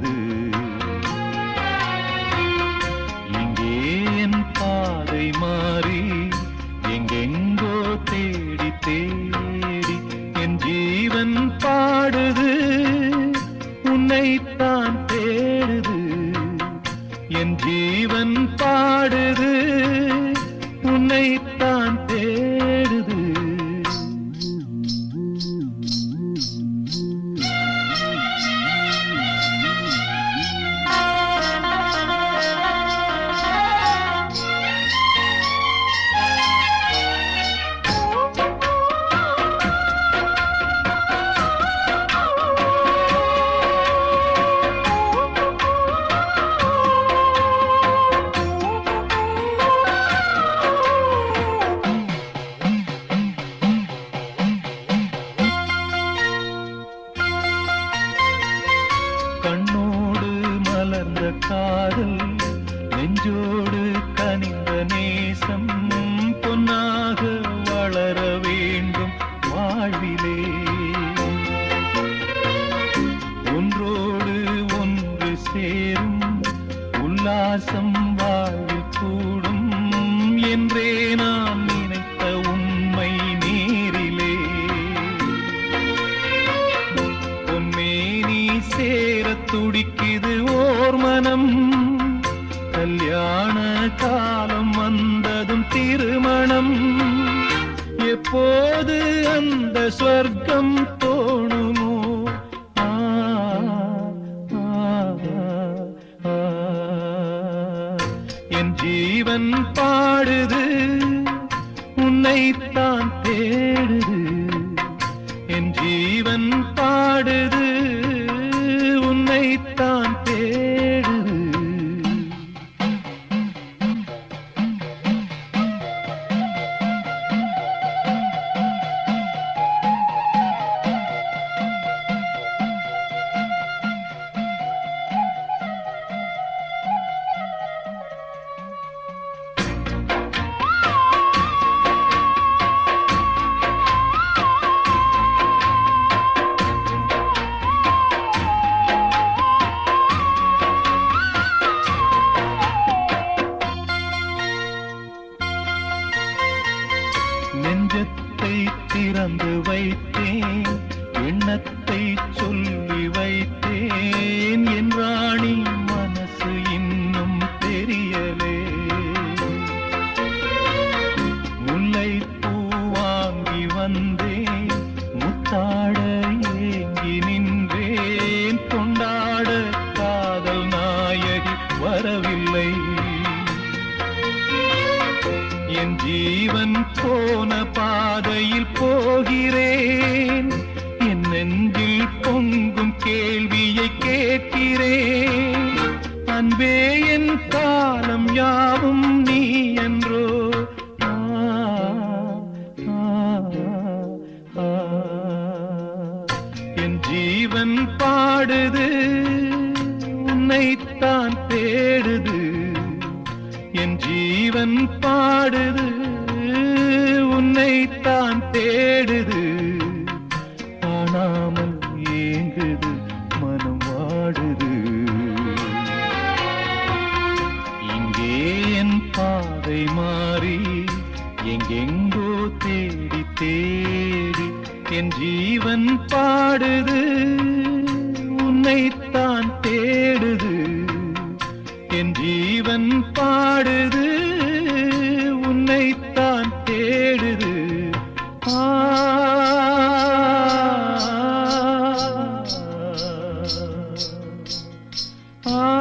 பாடுது. இங்கே என் பாதை மாறி எங்கெங்கோ தேடி தேடி என் ஜீவன் பாடுது. உன்னைத்தான் தேடுது. என் ஜீவன் பாடுது. உன்னைத்தான் தேடுது. கண்ணோடு மலர்ந்த காதல், நெஞ்சோடு கனிந்த நேசம் பொன்னாக வளர வேண்டும் வாழ்விலே. ஒன்றோடு ஒன்று சேரும் உல்லாசம் வாழ்வில் கூடும் என்றே நான் நினைத்த உண்மை நேரிலே. பொன்மேனி சேர துடிக்குது ஓர் மனம். கல்யாண காலம் வந்ததும் திருமணம். எப்போது அந்த ஸ்வர்க்கம் தோணுமோ? ஆ, ஆ, ஆ. என் ஜீவன் பாடுது. உன்னைத்தான் தேடுது. என் ஜீவன் பாடுது. உன்னைத்தான் தேடுது. நெஞ்சத்தை திறந்து வைத்தேன். எண்ணத்தை சொல்லி வைத்தேன். என் ராணி மனசு இன்னும் தெரியலே. முல்லைப்பூ வாங்கி வந்தேன். முத்தாட ஏங்கி நின்றேன். கொண்டாட காதல் நாயகி வரவில்லை. என் ஜீவன் போன பாதையில் போகிறேன். என் நெஞ்சில் பொங்கும் கேள்வியை கேட்கிறேன். அன்பே என் காலம் யாவும் நீ என்றோ? ஆ, ஆ, ஆ. என் ஜீவன் பாடுது. உன்னைத்தான் தேடுது. என் ஜீவன் பாடுது. உன்னைத்தான் தேடுது. காணாமல் ஏங்குது மனம் வாடுது. இங்கே என் பாதை மாறி எங்கெங்கோ தேடி தேடி என் ஜீவன் பாடுது. உன்னைத்தான் தேடுது. என் ஜீவன் பாடுது. உன்னைத்தான் தேடுது. ஆ, ஆ.